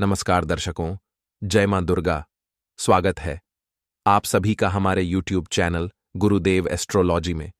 नमस्कार दर्शकों, जय मां दुर्गा। स्वागत है आप सभी का हमारे YouTube चैनल गुरुदेव एस्ट्रोलॉजी में।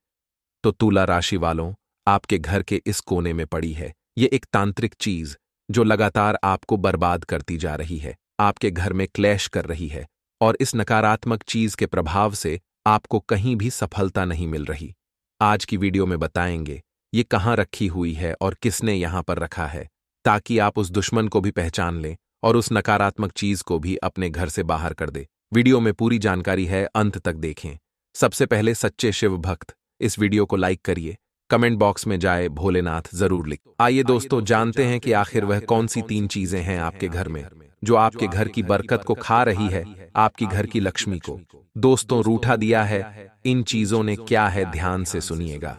तो तुला राशि वालों, आपके घर के इस कोने में पड़ी है ये एक तांत्रिक चीज जो लगातार आपको बर्बाद करती जा रही है, आपके घर में क्लैश कर रही है और इस नकारात्मक चीज के प्रभाव से आपको कहीं भी सफलता नहीं मिल रही। आज की वीडियो में बताएंगे ये कहाँ रखी हुई है और किसने यहां पर रखा है, ताकि आप उस दुश्मन को भी पहचान लें और उस नकारात्मक चीज को भी अपने घर से बाहर कर दे। वीडियो में पूरी जानकारी है, अंत तक देखें। सबसे पहले सच्चे शिव भक्त इस वीडियो को लाइक करिए, कमेंट बॉक्स में जाए भोलेनाथ जरूर लिख। आइए दोस्तों, जानते हैं कि आखिर वह कौन सी 3 चीजें हैं आपके घर में जो आपके घर की बरकत को खा रही है, आपकी घर की लक्ष्मी को दोस्तों रूठा दिया है। इन चीजों ने क्या है, ध्यान से सुनिएगा।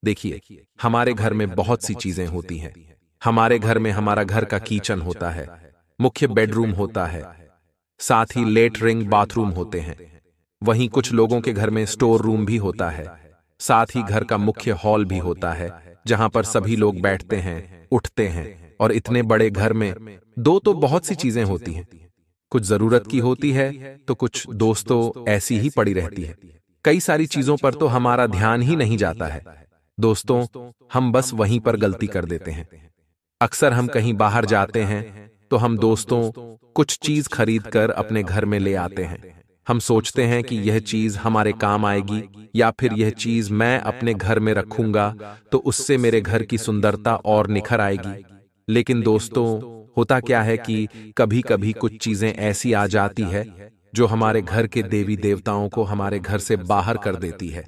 देखिए, हमारे घर में बहुत सी चीजें होती हैं। हमारे घर में हमारा घर का किचन होता है, मुख्य बेडरूम होता है, साथ ही लेटरिंग बाथरूम होते हैं। वहीं कुछ लोगों के घर में स्टोर रूम भी होता है, साथ ही घर का मुख्य हॉल भी होता है जहां पर सभी लोग बैठते हैं, उठते हैं। और इतने बड़े घर में दो तो बहुत सी चीजें होती हैं, कुछ जरूरत की होती है तो कुछ दोस्तों ऐसी ही पड़ी रहती है। कई सारी चीजों पर तो हमारा ध्यान ही नहीं जाता है दोस्तों, हम बस वहीं पर गलती कर देते हैं। अक्सर हम कहीं बाहर जाते हैं तो हम दोस्तों कुछ चीज खरीद कर अपने घर में ले आते हैं। हम सोचते हैं कि यह चीज हमारे काम आएगी या फिर यह चीज मैं अपने घर में रखूंगा तो उससे मेरे घर की सुंदरता और निखर आएगी। लेकिन दोस्तों, होता क्या है कि कभी कभी कुछ चीजें ऐसी आ जाती है जो हमारे घर के देवी देवताओं को हमारे घर से बाहर कर देती है।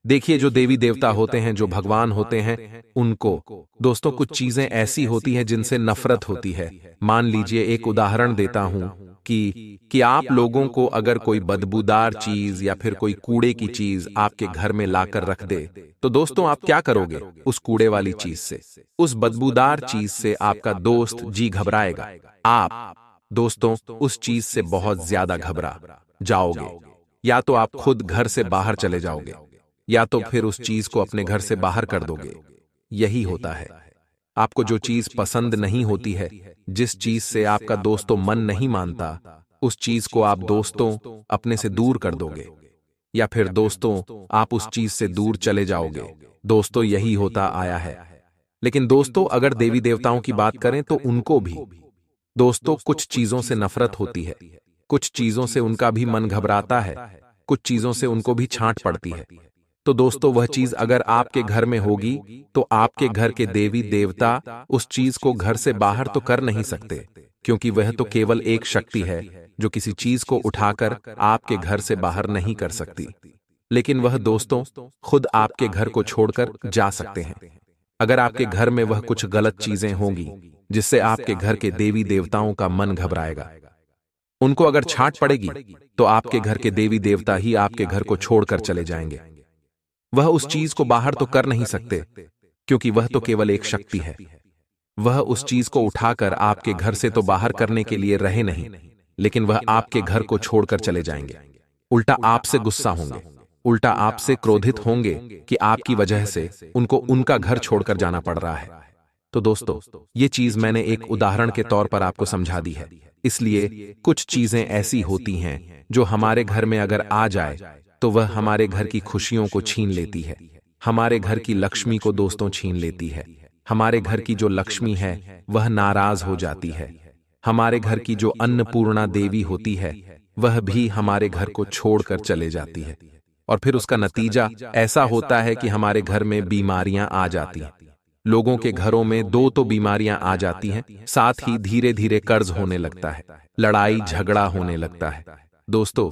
देखिए, जो देवी देवता होते हैं, जो भगवान होते हैं, उनको दोस्तों कुछ चीजें ऐसी होती हैं जिनसे नफरत होती है। मान लीजिए, एक उदाहरण देता हूं कि आप लोगों को अगर कोई बदबूदार चीज या फिर कोई कूड़े की चीज आपके घर में लाकर रख दे तो दोस्तों आप क्या करोगे? उस कूड़े वाली चीज से, उस बदबूदार चीज से आपका दोस्त जी घबराएगा। आप दोस्तों उस चीज से बहुत ज्यादा घबरा जाओगे। या तो आप खुद घर से बाहर चले जाओगे या तो फिर उस चीज को अपने घर से बाहर कर दोगे। यही होता है, आपको जो चीज पसंद नहीं होती है, जिस चीज से आपका दोस्तों मन नहीं मानता, उस चीज को आप दोस्तों अपने से दूर कर दोगे या फिर दोस्तों आप उस चीज से दूर चले जाओगे। दोस्तों यही होता आया है। लेकिन दोस्तों, अगर देवी देवताओं की बात करें तो उनको भी दोस्तों कुछ चीजों से नफरत होती है, कुछ चीजों से उनका भी मन घबराता है, कुछ चीजों से उनको भी छांट पड़ती है। तो दोस्तों वह चीज अगर आपके घर में होगी तो आपके घर के देवी देवता उस चीज को घर से बाहर तो कर नहीं सकते, क्योंकि वह तो केवल एक शक्ति है जो किसी चीज को उठाकर आपके घर से बाहर नहीं कर सकती। लेकिन वह दोस्तों खुद आपके घर को छोड़कर जा सकते हैं। अगर आपके घर में वह कुछ गलत चीजें होंगी जिससे आपके घर के देवी देवताओं का मन घबराएगा, उनको अगर छांट पड़ेगी तो आपके घर के देवी देवता ही आपके घर को छोड़कर चले जाएंगे। वह उस चीज को बाहर तो कर नहीं सकते, क्योंकि वह तो केवल एक शक्ति है। वह उस चीज को उठाकर आपके घर से तो बाहर करने के लिए रहे नहीं, लेकिन वह आपके घर को छोड़कर चले जाएंगे। उल्टा आपसे गुस्सा होंगे, उल्टा आपसे क्रोधित होंगे कि आपकी वजह से उनको उनका घर छोड़कर जाना पड़ रहा है। तो दोस्तों, ये चीज मैंने एक उदाहरण के तौर पर आपको समझा दी है। इसलिए कुछ चीजें ऐसी होती हैं जो हमारे घर में अगर आ जाए तो वह हमारे घर की खुशियों को छीन लेती है, हमारे घर की लक्ष्मी को दोस्तों छीन लेती है। हमारे घर की जो लक्ष्मी है वह नाराज हो जाती है। हमारे घर की जो अन्नपूर्णा देवी होती है वह भी हमारे घर को छोड़कर चले जाती है। और फिर उसका नतीजा ऐसा होता है कि हमारे घर में बीमारियां आ जाती हैं। लोगों के घरों में दो तो बीमारियां आ जाती हैं, साथ ही धीरे धीरे कर्ज होने लगता है, लड़ाई झगड़ा होने लगता है। दोस्तों,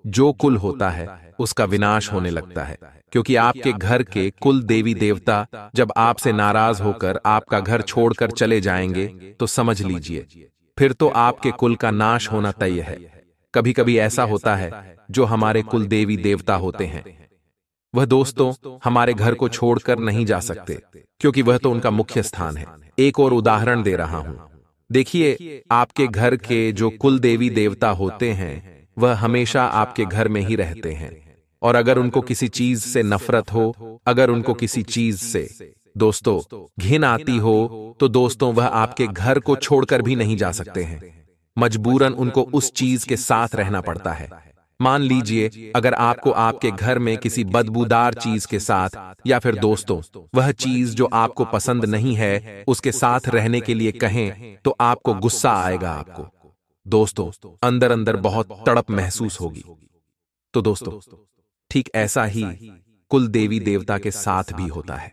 जो कुल होता है उसका विनाश होने लगता है, क्योंकि आपके घर के कुल देवी देवता जब आपसे नाराज होकर आपका घर छोड़कर चले जाएंगे तो समझ लीजिए फिर तो आपके कुल का नाश होना तय है। कभी कभी ऐसा होता है, जो हमारे कुल देवी देवता होते हैं वह दोस्तों हमारे घर को छोड़कर नहीं जा सकते, क्योंकि वह तो उनका मुख्य स्थान है। एक और उदाहरण दे रहा हूं। देखिए, आपके घर के जो कुल देवी देवता होते हैं वह हमेशा आपके घर में ही रहते हैं, और अगर उनको किसी चीज से नफरत हो, अगर उनको किसी चीज से दोस्तों घिन आती हो तो दोस्तों वह आपके घर को छोड़कर भी नहीं जा सकते हैं। मजबूरन उनको उस चीज के साथ रहना पड़ता है। मान लीजिए अगर आपको आपके घर में किसी बदबूदार चीज के साथ या फिर दोस्तों वह चीज जो आपको पसंद नहीं है उसके साथ रहने के लिए कहें तो आपको गुस्सा आएगा। आपको दोस्तों अंदर अंदर बहुत तड़प महसूस होगी। तो दोस्तों ठीक ऐसा ही कुल देवी देवता के साथ भी होता है।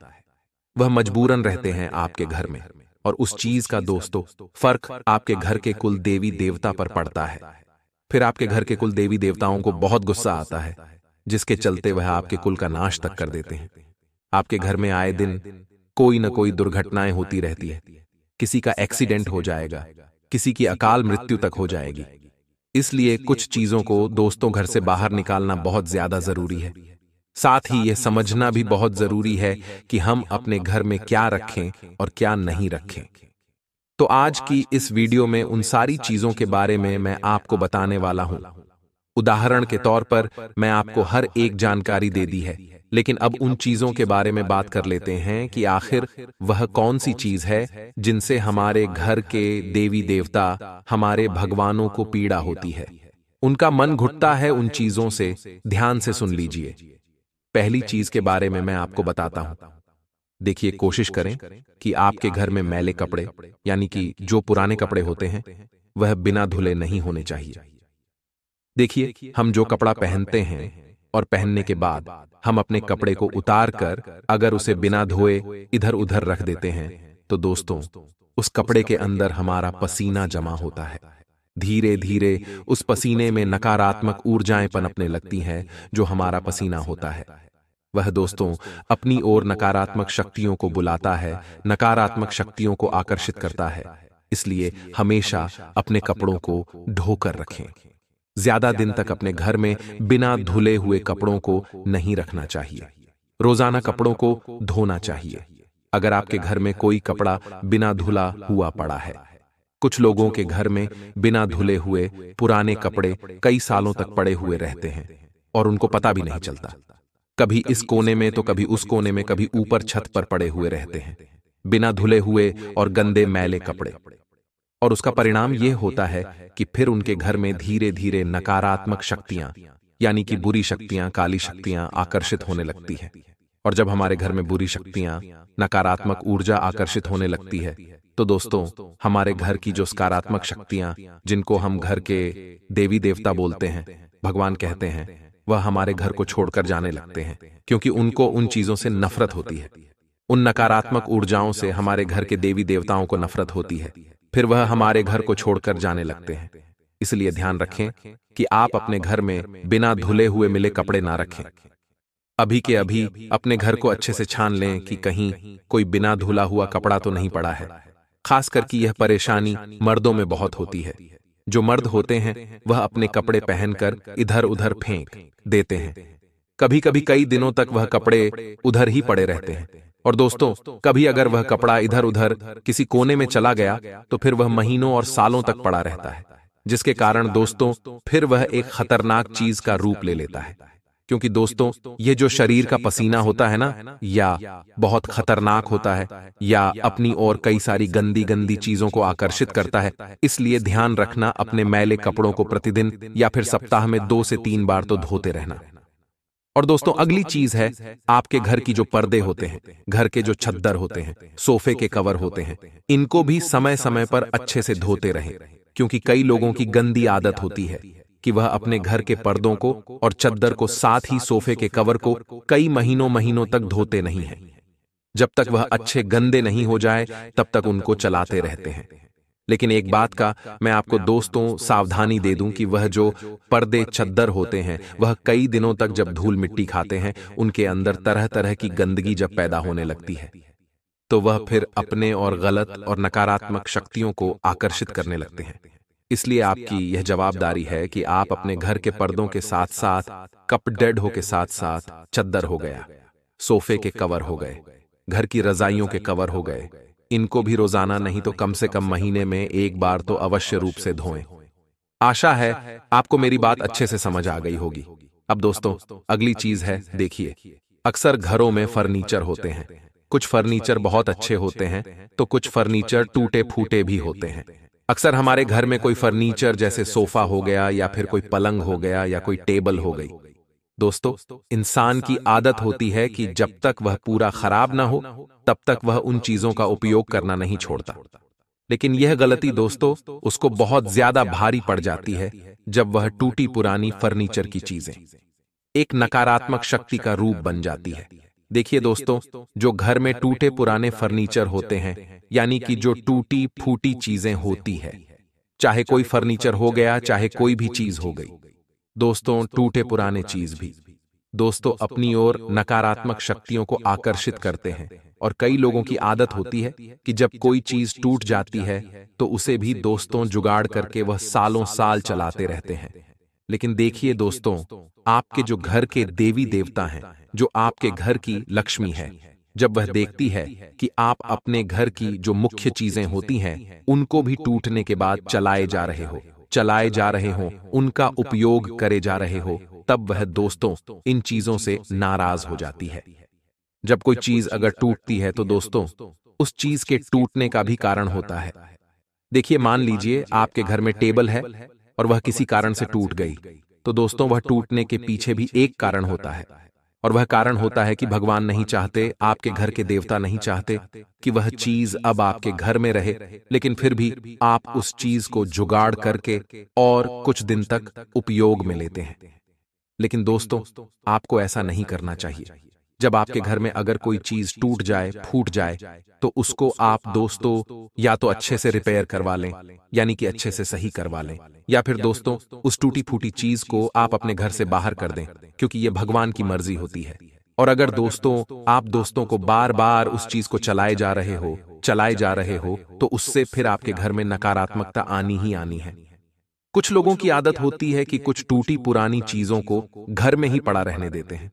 वह मजबूरन रहते हैं आपके घर में और उस चीज का दोस्तों फर्क आपके घर के कुल देवी देवता पर पड़ता है। फिर आपके घर के कुल देवी देवताओं को बहुत गुस्सा आता है, जिसके चलते वह आपके कुल का नाश तक कर देते हैं। आपके घर में आए दिन कोई न कोई दुर्घटनाएं होती रहती है। किसी का एक्सीडेंट हो जाएगा, किसी की अकाल मृत्यु तक हो जाएगी। इसलिए कुछ चीजों को दोस्तों घर से बाहर निकालना बहुत ज्यादा जरूरी है। साथ ही यह समझना भी बहुत जरूरी है कि हम अपने घर में क्या रखें और क्या नहीं रखें। तो आज की इस वीडियो में उन सारी चीजों के बारे में मैं आपको बताने वाला हूं। उदाहरण के तौर पर मैं आपको हर एक जानकारी दे दी है, लेकिन अब उन चीजों के बारे में बात कर लेते हैं कि आखिर वह कौन सी चीज है जिनसे हमारे घर के देवी देवता, हमारे भगवानों को पीड़ा होती है, उनका मन घुटता है उन चीजों से। ध्यान से सुन लीजिए। पहली चीज के बारे में मैं आपको बताता हूं। देखिए, कोशिश करें कि आपके घर में मैले कपड़े यानी कि जो पुराने कपड़े होते हैं वह बिना धुले नहीं होने चाहिए। देखिए, हम जो कपड़ा पहनते हैं और पहनने के बाद हम अपने कपड़े को उतार कर अगर उसे बिना धोए इधर उधर रख देते हैं तो दोस्तों उस कपड़े के अंदर हमारा पसीना जमा होता है। धीरे धीरे उस पसीने में नकारात्मक ऊर्जाएं पनपने लगती हैं। जो हमारा पसीना होता है वह दोस्तों अपनी ओर नकारात्मक शक्तियों को बुलाता है, नकारात्मक शक्तियों को आकर्षित करता है। इसलिए हमेशा अपने कपड़ों को धोकर रखें। ज्यादा दिन तक अपने घर में बिना धुले हुए कपड़ों को नहीं रखना चाहिए। रोजाना कपड़ों को धोना चाहिए। अगर आपके घर में कोई कपड़ा बिना धुला हुआ पड़ा है, कुछ लोगों के घर में बिना धुले हुए पुराने कपड़े कई सालों तक पड़े हुए रहते हैं और उनको पता भी नहीं चलता। कभी इस कोने में तो कभी उस कोने में, कभी ऊपर छत पर पड़े हुए रहते हैं बिना धुले हुए और गंदे मैले कपड़े। और उसका परिणाम यह होता है कि फिर उनके घर में धीरे धीरे नकारात्मक शक्तियां यानी कि बुरी शक्तियां, काली शक्तियां आकर्षित होने लगती है। और जब हमारे घर में बुरी शक्तियां, नकारात्मक ऊर्जा आकर्षित होने लगती है तो दोस्तों हमारे घर की जो सकारात्मक शक्तियां, जिनको हम घर के देवी देवता बोलते हैं, भगवान कहते हैं, वह हमारे घर को छोड़कर जाने लगते हैं, क्योंकि उनको उन चीजों से नफरत होती है। उन नकारात्मक ऊर्जाओं से हमारे घर के देवी देवताओं को नफरत होती है, फिर वह हमारे घर को छोड़कर जाने लगते हैं। इसलिए ध्यान रखें कि आप अपने घर में बिना धुले हुए मिले कपड़े ना रखें। अभी के अभी अपने घर को अच्छे से छान लें कि कहीं कोई बिना धुला हुआ कपड़ा तो नहीं पड़ा है। खासकर कि यह परेशानी मर्दों में बहुत होती है। जो मर्द होते हैं वह अपने कपड़े पहनकर इधर उधर फेंक देते हैं। कभी कभी कई दिनों तक वह कपड़े उधर ही पड़े रहते हैं। और दोस्तों कभी अगर वह कपड़ा इधर उधर किसी कोने में चला गया तो फिर वह महीनों और सालों तक पड़ा रहता है, जिसके कारण दोस्तों फिर वह एक खतरनाक चीज का रूप ले लेता है। क्योंकि दोस्तों ये जो शरीर का पसीना होता है ना, या बहुत खतरनाक होता है या अपनी ओर कई सारी गंदी गंदी चीजों को आकर्षित करता है। इसलिए ध्यान रखना अपने मैले कपड़ों को प्रतिदिन या फिर सप्ताह में 2 से 3 बार तो धोते रहना। और दोस्तों अगली चीज है आपके घर की जो पर्दे होते हैं, घर के जो चद्दर होते हैं, सोफे के कवर होते हैं, इनको भी समय समय पर अच्छे से धोते रहें। क्योंकि कई लोगों की गंदी आदत होती है कि वह अपने घर के पर्दों को और चद्दर को, साथ ही सोफे के कवर को कई महीनों तक धोते नहीं हैं। जब तक वह अच्छे गंदे नहीं हो जाए तब तक उनको चलाते रहते हैं। लेकिन एक बात का मैं आपको दोस्तों सावधानी दे दूं कि वह जो पर्दे, चद्दर होते हैं वह कई दिनों तक जब धूल मिट्टी खाते हैं, उनके अंदर तरह तरह की गंदगी जब पैदा होने लगती है तो वह फिर अपने और गलत और नकारात्मक शक्तियों को आकर्षित करने लगते हैं। इसलिए आपकी यह जवाबदारी है कि आप अपने घर के पर्दों के साथ साथ कपडेड के साथ साथ चद्दर हो गया, सोफे के कवर हो गए, घर की रजाइयों के कवर हो गए, इनको भी रोजाना नहीं तो कम से कम महीने में एक बार तो अवश्य रूप से धोएं। आशा है आपको मेरी बात अच्छे से समझ आ गई होगी। अब दोस्तों अगली चीज है, देखिए अक्सर घरों में फर्नीचर होते हैं। कुछ फर्नीचर बहुत अच्छे होते हैं तो कुछ फर्नीचर टूटे फूटे भी होते हैं। अक्सर हमारे घर में कोई फर्नीचर जैसे सोफा हो गया या फिर कोई पलंग हो गया या कोई टेबल हो गई। दोस्तों, इंसान की आदत होती है कि जब तक वह पूरा खराब ना हो तब तक वह उन चीजों का उपयोग करना नहीं छोड़ता। लेकिन यह गलती दोस्तों उसको बहुत ज्यादा भारी पड़ जाती है जब वह टूटी पुरानी फर्नीचर की चीजें एक नकारात्मक शक्ति का रूप बन जाती है। देखिए दोस्तों, जो घर में टूटे पुराने फर्नीचर होते हैं, यानी कि जो टूटी फूटी चीजें होती है, चाहे कोई फर्नीचर हो गया चाहे कोई भी चीज हो गई, दोस्तों टूटे पुराने चीज भी दोस्तों अपनी ओर नकारात्मक शक्तियों को आकर्षित करते हैं। और कई लोगों की आदत होती है कि जब कोई चीज टूट जाती है तो उसे भी दोस्तों जुगाड़ करके वह सालों साल चलाते रहते हैं। लेकिन देखिए दोस्तों, आपके जो घर के देवी देवता हैं, जो आपके घर की लक्ष्मी है, जब वह देखती है कि आप अपने घर की जो मुख्य चीजें होती हैं उनको भी टूटने के बाद चलाए जा रहे हो, उनका उपयोग करे जा रहे हो, तब वह दोस्तों इन चीजों से नाराज हो जाती है। जब कोई चीज अगर टूटती है तो दोस्तों उस चीज के टूटने का भी कारण होता है। देखिए, मान लीजिए आपके घर में टेबल है और वह किसी कारण से टूट गई, तो दोस्तों वह टूटने के पीछे भी एक कारण होता है। और वह कारण होता है कि भगवान नहीं चाहते, आपके घर के देवता नहीं चाहते कि वह चीज अब आपके घर में रहे, लेकिन फिर भी आप उस चीज को जुगाड़ करके और कुछ दिन तक उपयोग में लेते हैं। लेकिन दोस्तों, आपको ऐसा नहीं करना चाहिए। जब आपके घर में अगर कोई चीज टूट जाए, फूट जाए, तो उसको आप दोस्तों या तो अच्छे से रिपेयर करवा लें, यानी कि अच्छे से सही करवा लें, या फिर दोस्तों उस टूटी फूटी चीज को आप अपने घर से बाहर कर दें, क्योंकि यह भगवान की मर्जी होती है। और अगर दोस्तों आप दोस्तों को बार बार उस चीज को चलाए जा रहे हो, तो उससे फिर आपके घर में नकारात्मकता आनी ही आनी है। कुछ लोगों की आदत होती है कि कुछ टूटी पुरानी चीजों को घर में ही पड़ा रहने देते हैं।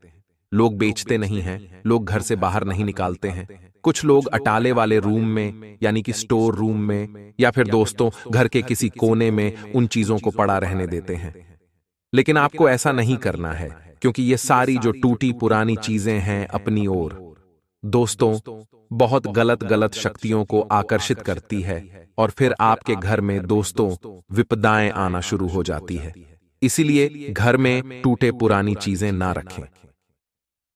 लोग बेचते नहीं हैं, लोग घर से बाहर नहीं निकालते हैं। कुछ लोग अटाले वाले रूम में, यानी कि स्टोर रूम में, या फिर दोस्तों घर के किसी कोने में उन चीजों को पड़ा रहने देते हैं। लेकिन आपको ऐसा नहीं करना है, क्योंकि ये सारी जो टूटी पुरानी चीजें हैं अपनी ओर दोस्तों बहुत गलत गलत शक्तियों को आकर्षित करती है, और फिर आपके घर में दोस्तों विपदाएं आना शुरू हो जाती है। इसीलिए घर में टूटे पुरानी चीजें ना रखें।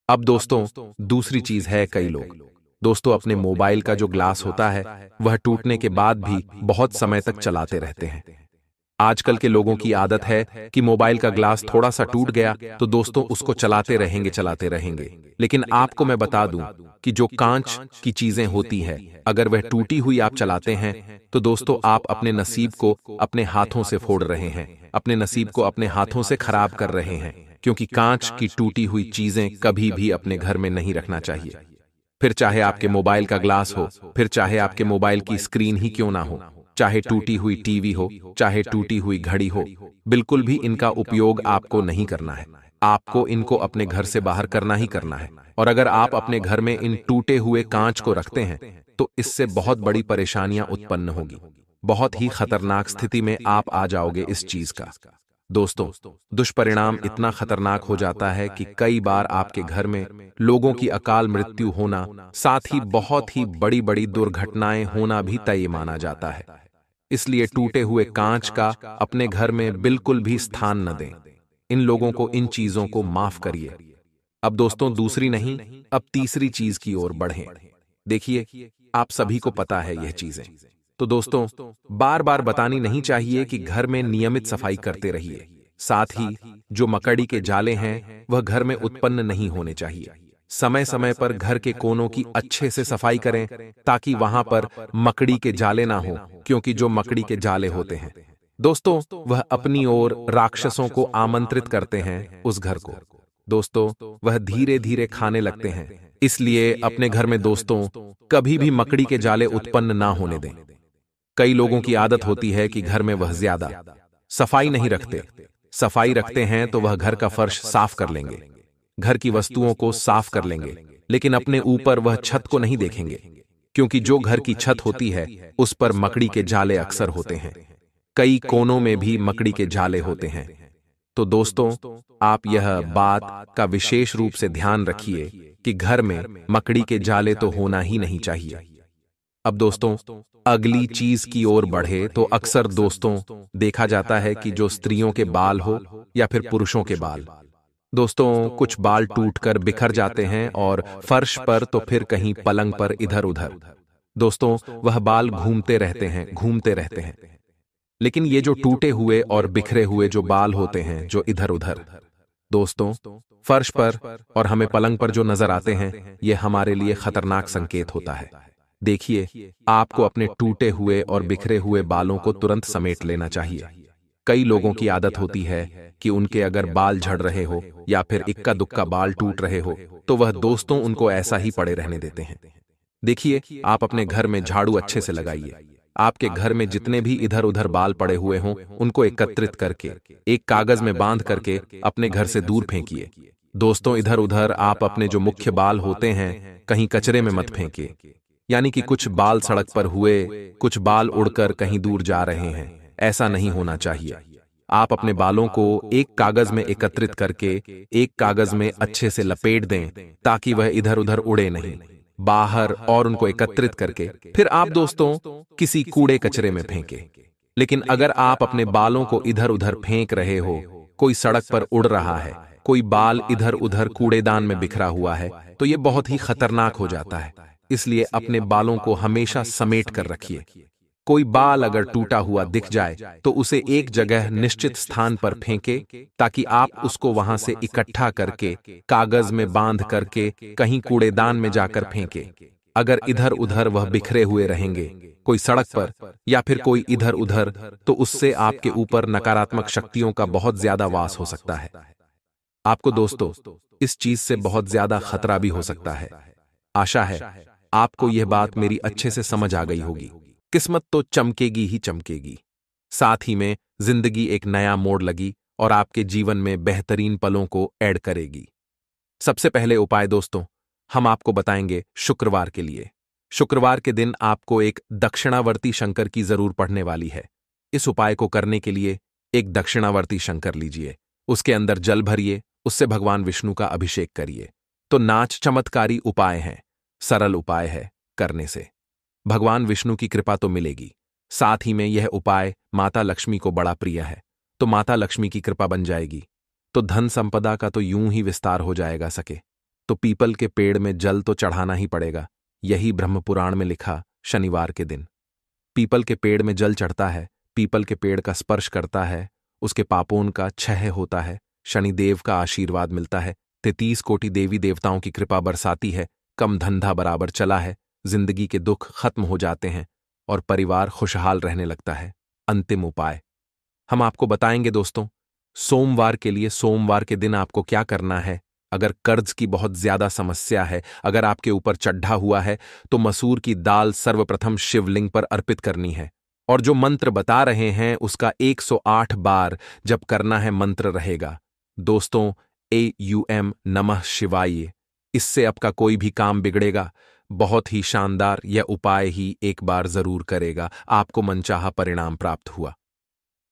अब दोस्तों दूसरी चीज है, कई लोग दोस्तों अपने मोबाइल का जो ग्लास होता है वह टूटने के बाद भी बहुत समय तक चलाते रहते हैं। आजकल के लोगों की आदत है कि मोबाइल का ग्लास थोड़ा सा टूट गया तो दोस्तों उसको चलाते रहेंगे। लेकिन आपको मैं बता दूं कि जो कांच की चीजें होती है, अगर वह टूटी हुई आप चलाते हैं तो दोस्तों आप अपने नसीब को अपने हाथों से फोड़ रहे हैं, अपने नसीब को अपने हाथों से खराब कर रहे हैं। क्योंकि कांच की टूटी हुई चीजें कभी भी अपने घर में नहीं रखना चाहिए। फिर चाहे आपके मोबाइल का ग्लास हो, फिर चाहे आपके मोबाइल की स्क्रीन ही क्यों ना हो, चाहे टूटी हुई टीवी हो, चाहे टूटी हुई घड़ी हो, बिल्कुल भी इनका उपयोग आपको नहीं करना है। आपको इनको अपने घर से बाहर करना ही करना है। और अगर आप अपने घर में इन टूटे हुए कांच को रखते हैं तो इससे बहुत बड़ी परेशानियां उत्पन्न होगी। बहुत ही खतरनाक स्थिति में आप आ जाओगे इस चीज का। दोस्तों दुष्परिणाम इतना खतरनाक हो जाता है कि कई बार आपके घर में लोगों की अकाल मृत्यु होना, साथ ही बहुत ही बड़ी बड़ी दुर्घटनाएं होना भी तय माना जाता है। इसलिए टूटे हुए कांच का अपने घर में बिल्कुल भी स्थान न दें। इन लोगों को, इन चीजों को माफ करिए। अब दोस्तों दूसरी नहीं, अब तीसरी चीज की ओर बढ़ें। देखिए, आप सभी को पता है यह चीजें, तो दोस्तों बार बार बतानी नहीं चाहिए कि घर में नियमित सफाई करते रहिए। साथ ही जो मकड़ी के जाले हैं वह घर में उत्पन्न नहीं होने चाहिए। समय समय पर घर के कोनों की अच्छे से सफाई करें ताकि वहां पर मकड़ी के जाले ना हो, क्योंकि जो मकड़ी के जाले होते हैं दोस्तों वह अपनी ओर राक्षसों को आमंत्रित करते हैं उस घर को। दोस्तों वह धीरे धीरे खाने लगते हैं। इसलिए अपने घर में दोस्तों कभी भी मकड़ी के जाले उत्पन्न ना होने दें। कई लोगों की आदत होती है कि घर में वह ज्यादा सफाई नहीं रखते। सफाई रखते हैं तो वह घर का फर्श साफ कर लेंगे, घर की वस्तुओं को साफ कर लेंगे, लेकिन अपने ऊपर वह छत को नहीं देखेंगे, क्योंकि जो घर की छत होती है उस पर मकड़ी के जाले अक्सर होते हैं। कई कोनों में भी मकड़ी के जाले होते हैं। तो दोस्तों आप यह बात का विशेष रूप से ध्यान रखिए कि घर में मकड़ी के जाले तो होना ही नहीं चाहिए। अब दोस्तों, अगली चीज की ओर बढ़े तो अक्सर दोस्तों देखा जाता है कि जो स्त्रियों के बाल हो या फिर पुरुषों के बाल, दोस्तों कुछ बाल टूटकर बिखर जाते हैं और फर्श पर तो फिर कहीं पलंग पर इधर उधर। दोस्तों, वह बाल घूमते रहते हैं। लेकिन ये जो टूटे हुए और बिखरे हुए जो बाल होते हैं जो इधर उधर, दोस्तों फर्श पर और हमें पलंग पर जो नजर आते हैं, ये हमारे लिए खतरनाक संकेत होता है। देखिए, आपको अपने टूटे हुए और बिखरे हुए बालों को तुरंत समेट लेना चाहिए। कई लोगों की आदत होती है कि उनके अगर बाल झड़ रहे हो या फिर इक्का दुक्का बाल टूट रहे हो तो वह दोस्तों उनको ऐसा ही पड़े रहने देते हैं। देखिए, आप अपने घर में झाड़ू अच्छे से लगाइए। आपके घर में जितने भी इधर उधर बाल पड़े हुए हों उनको एकत्रित करके एक कागज में बांध करके अपने घर से दूर फेंकिए। दोस्तों, इधर उधर आप अपने जो मुख्य बाल होते हैं कहीं कचरे में मत फेंकिए। यानी कि कुछ बाल सड़क पर हुए, कुछ बाल उड़कर कहीं दूर जा रहे हैं, ऐसा नहीं होना चाहिए। आप अपने बालों को एक कागज में एकत्रित करके एक कागज में अच्छे से लपेट दें ताकि वह इधर उधर उड़े नहीं बाहर, और उनको एकत्रित करके फिर आप दोस्तों किसी कूड़े कचरे में फेंके। लेकिन अगर आप अपने बालों को इधर उधर फेंक रहे हो, कोई सड़क पर उड़ रहा है, कोई बाल इधर उधर कूड़ेदान में बिखरा हुआ है, तो यह बहुत ही खतरनाक हो जाता है। इसलिए अपने बालों को हमेशा समेट कर रखिए। कोई बाल अगर टूटा हुआ दिख जाए तो उसे एक जगह निश्चित स्थान पर फेंके ताकि आप उसको वहां से इकट्ठा करके कागज में बांध करके कहीं कूड़ेदान में जाकर फेंके। अगर इधर उधर वह बिखरे हुए रहेंगे कोई सड़क पर या फिर कोई इधर उधर, तो उससे आपके ऊपर नकारात्मक शक्तियों का बहुत ज्यादा वास हो सकता है। आपको दोस्तों इस चीज से बहुत ज्यादा खतरा भी हो सकता है। आशा है आपको यह बात मेरी अच्छे से समझ आ गई होगी। किस्मत तो चमकेगी ही चमकेगी, साथ ही में जिंदगी एक नया मोड़ लगी और आपके जीवन में बेहतरीन पलों को ऐड करेगी। सबसे पहले उपाय दोस्तों हम आपको बताएंगे शुक्रवार के लिए। शुक्रवार के दिन आपको एक दक्षिणावर्ती शंकर की जरूर पड़ने वाली है। इस उपाय को करने के लिए एक दक्षिणावर्ती शंकर लीजिए, उसके अंदर जल भरिए, उससे भगवान विष्णु का अभिषेक करिए। तो नाच चमत्कारी उपाय हैं, सरल उपाय है, करने से भगवान विष्णु की कृपा तो मिलेगी। साथ ही में यह उपाय माता लक्ष्मी को बड़ा प्रिय है, तो माता लक्ष्मी की कृपा बन जाएगी, तो धन संपदा का तो यूं ही विस्तार हो जाएगा सके। तो पीपल के पेड़ में जल तो चढ़ाना ही पड़ेगा। यही ब्रह्म पुराण में लिखा, शनिवार के दिन पीपल के पेड़ में जल चढ़ता है, पीपल के पेड़ का स्पर्श करता है, उसके पापों का क्षय होता है, शनिदेव का आशीर्वाद मिलता है, 33 कोटि देवी देवताओं की कृपा बरसाती है, कम धंधा बराबर चला है, जिंदगी के दुख खत्म हो जाते हैं और परिवार खुशहाल रहने लगता है। अंतिम उपाय हम आपको बताएंगे दोस्तों। सोमवार के लिए सोमवार के दिन आपको क्या करना है। अगर कर्ज की बहुत ज्यादा समस्या है, अगर आपके ऊपर चढ़ा हुआ है, तो मसूर की दाल सर्वप्रथम शिवलिंग पर अर्पित करनी है और जो मंत्र बता रहे हैं उसका 108 बार जब करना है मंत्र रहेगा दोस्तों, AUM नमः शिवाय। इससे आपका कोई भी काम बिगड़ेगा। बहुत ही शानदार यह उपाय ही एक बार जरूर करेगा, आपको मनचाहा परिणाम प्राप्त हुआ।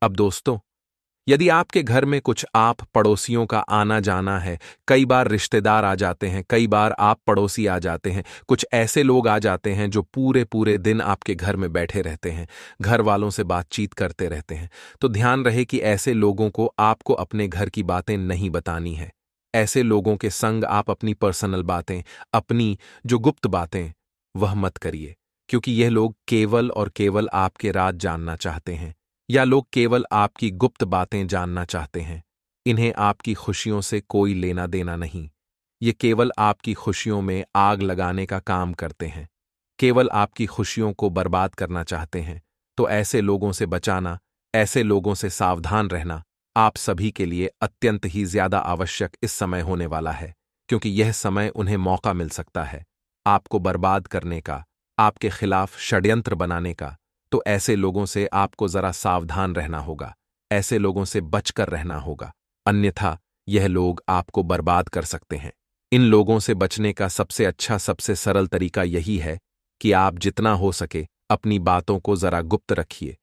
अब दोस्तों, यदि आपके घर में कुछ आप पड़ोसियों का आना जाना है, कई बार रिश्तेदार आ जाते हैं, कई बार आप पड़ोसी आ जाते हैं, कुछ ऐसे लोग आ जाते हैं जो पूरे पूरे दिन आपके घर में बैठे रहते हैं, घर वालों से बातचीत करते रहते हैं, तो ध्यान रहे कि ऐसे लोगों को आपको अपने घर की बातें नहीं बतानी है। ऐसे लोगों के संग आप अपनी पर्सनल बातें, अपनी जो गुप्त बातें, वह मत करिए, क्योंकि यह लोग केवल और केवल आपके राज जानना चाहते हैं, या लोग केवल आपकी गुप्त बातें जानना चाहते हैं। इन्हें आपकी खुशियों से कोई लेना देना नहीं। ये केवल आपकी खुशियों में आग लगाने का काम करते हैं, केवल आपकी खुशियों को बर्बाद करना चाहते हैं। तो ऐसे लोगों से बचाना, ऐसे लोगों से सावधान रहना आप सभी के लिए अत्यंत ही ज्यादा आवश्यक इस समय होने वाला है, क्योंकि यह समय उन्हें मौका मिल सकता है आपको बर्बाद करने का, आपके खिलाफ षड्यंत्र बनाने का। तो ऐसे लोगों से आपको जरा सावधान रहना होगा, ऐसे लोगों से बचकर रहना होगा, अन्यथा यह लोग आपको बर्बाद कर सकते हैं। इन लोगों से बचने का सबसे अच्छा, सबसे सरल तरीका यही है कि आप जितना हो सके अपनी बातों को जरा गुप्त रखिए,